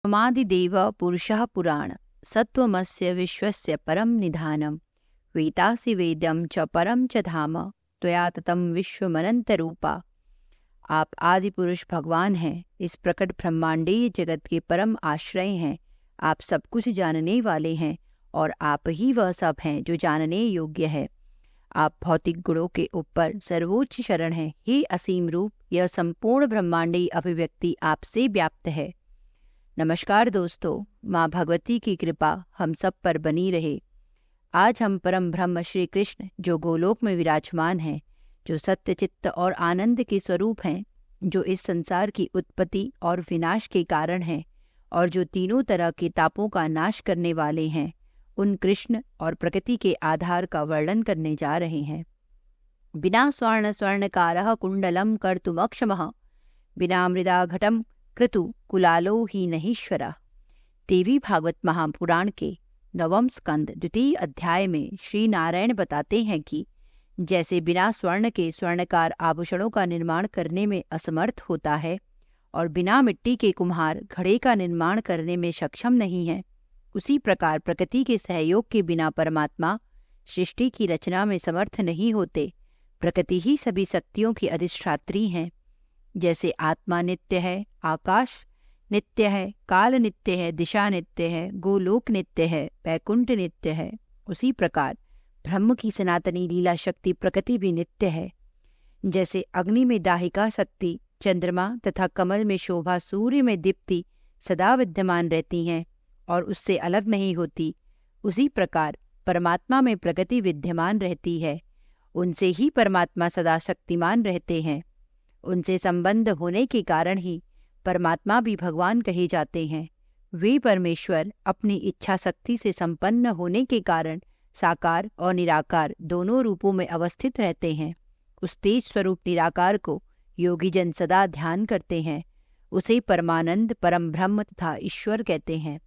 त्वमादिदेव पुरुषः पुराण सत्त्वमस्य विश्वस्य परम निधानम वेतासि वेद्यम च परम च धाम त्वया ततं विश्वमनंत रूपा। आप आदि पुरुष भगवान हैं, इस प्रकट ब्रह्मांडीय जगत के परम आश्रय हैं। आप सब कुछ जानने वाले हैं और आप ही वह सब हैं जो जानने योग्य है। आप भौतिक गुणों के ऊपर सर्वोच्च शरण हैं। हे असीम रूप, यह संपूर्ण ब्रह्मांडीय अभिव्यक्ति आपसे व्याप्त है। नमस्कार दोस्तों, माँ भगवती की कृपा हम सब पर बनी रहे। आज हम परम ब्रह्म श्री कृष्ण जो गोलोक में विराजमान हैं, जो सत्य चित्त और आनंद के स्वरूप हैं, जो इस संसार की उत्पत्ति और विनाश के कारण हैं और जो तीनों तरह के तापों का नाश करने वाले हैं, उन कृष्ण और प्रकृति के आधार का वर्णन करने जा रहे हैं। बिना स्वर्ण स्वर्णकारः कुंडलम कर्तुमक्षमः बिना मृदा घटम क्रतु कुलालो ही नहीश्वरः। देवी भागवत महापुराण के 9वें स्कंद 2 अध्याय में श्री नारायण बताते हैं कि जैसे बिना स्वर्ण के स्वर्णकार आभूषणों का निर्माण करने में असमर्थ होता है और बिना मिट्टी के कुम्हार घड़े का निर्माण करने में सक्षम नहीं है, उसी प्रकार प्रकृति के सहयोग के बिना परमात्मा सृष्टि की रचना में समर्थ नहीं होते। प्रकृति ही सभी शक्तियों की अधिष्ठात्री हैं। जैसे आत्मा नित्य है, आकाश नित्य है, काल नित्य है, दिशा नित्य है, गोलोक नित्य है, वैकुंठ नित्य है, उसी प्रकार ब्रह्म की सनातनी लीला शक्ति प्रकृति भी नित्य है। जैसे अग्नि में दाहिका शक्ति, चंद्रमा तथा कमल में शोभा, सूर्य में दीप्ति सदा विद्यमान रहती हैं और उससे अलग नहीं होती, उसी प्रकार परमात्मा में प्रकृति विद्यमान रहती है। उनसे ही परमात्मा सदा शक्तिमान रहते हैं। उनसे संबंध होने के कारण ही परमात्मा भी भगवान कहे जाते हैं। वे परमेश्वर अपनी इच्छा शक्ति से संपन्न होने के कारण साकार और निराकार दोनों रूपों में अवस्थित रहते हैं। उस तेज स्वरूप निराकार को योगी जन सदा ध्यान करते हैं। उसे परमानंद, परम ब्रह्म तथा ईश्वर कहते हैं।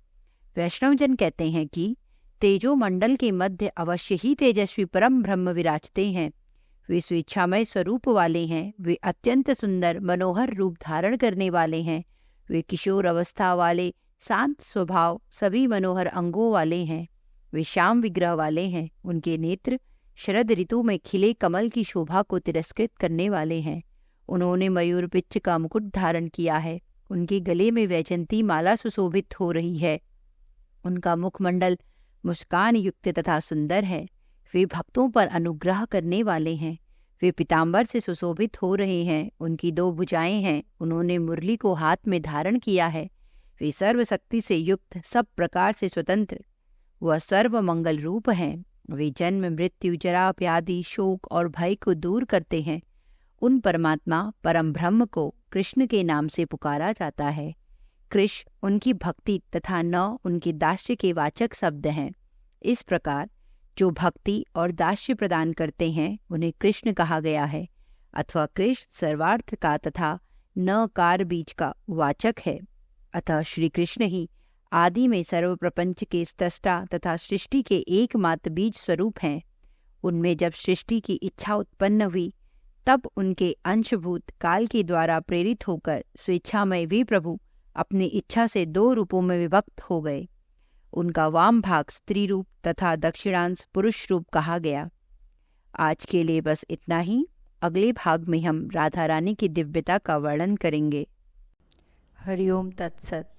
वैष्णव जन कहते हैं कि तेजो मंडल के मध्य अवश्य ही तेजस्वी परम ब्रह्म विराजते हैं। वे स्वेच्छामय स्वरूप वाले हैं। वे अत्यंत सुंदर मनोहर रूप धारण करने वाले हैं। वे किशोर अवस्था वाले, शांत स्वभाव, सभी मनोहर अंगों वाले हैं। वे श्याम विग्रह वाले हैं। उनके नेत्र शरद ऋतु में खिले कमल की शोभा को तिरस्कृत करने वाले हैं। उन्होंने मयूर पिच्छ का मुकुट धारण किया है। उनके गले में वैजंती माला सुशोभित हो रही है। उनका मुखमंडल मुस्कान युक्त तथा सुंदर है। वे भक्तों पर अनुग्रह करने वाले हैं। वे पीताम्बर से सुशोभित हो रहे हैं। उनकी 2 भुजाएं हैं। उन्होंने मुरली को हाथ में धारण किया है। वे सर्वशक्ति से युक्त, सब प्रकार से स्वतंत्र वह सर्व मंगल रूप हैं। वे जन्म, मृत्यु, जरा, व्याधि, शोक और भय को दूर करते हैं। उन परमात्मा परम ब्रह्म को कृष्ण के नाम से पुकारा जाता है। कृष्ण उनकी भक्ति तथा न उनके दास्य के वाचक शब्द हैं। इस प्रकार जो भक्ति और दास्य प्रदान करते हैं उन्हें कृष्ण कहा गया है, अथवा कृष्ण सर्वार्थ का तथा न कार बीज का वाचक है। अतः श्री कृष्ण ही आदि में सर्व प्रपंच के स्रष्टा तथा सृष्टि के एकमात्र बीज स्वरूप हैं। उनमें जब सृष्टि की इच्छा उत्पन्न हुई, तब उनके अंशभूत काल के द्वारा प्रेरित होकर स्वेच्छामय वे प्रभु अपनी इच्छा से 2 रूपों में विभक्त हो गए। उनका वाम भाग स्त्री रूप तथा दक्षिणांश पुरुष रूप कहा गया। आज के लिए बस इतना ही। अगले भाग में हम राधा रानी की दिव्यता का वर्णन करेंगे। हरिओम तत्सत।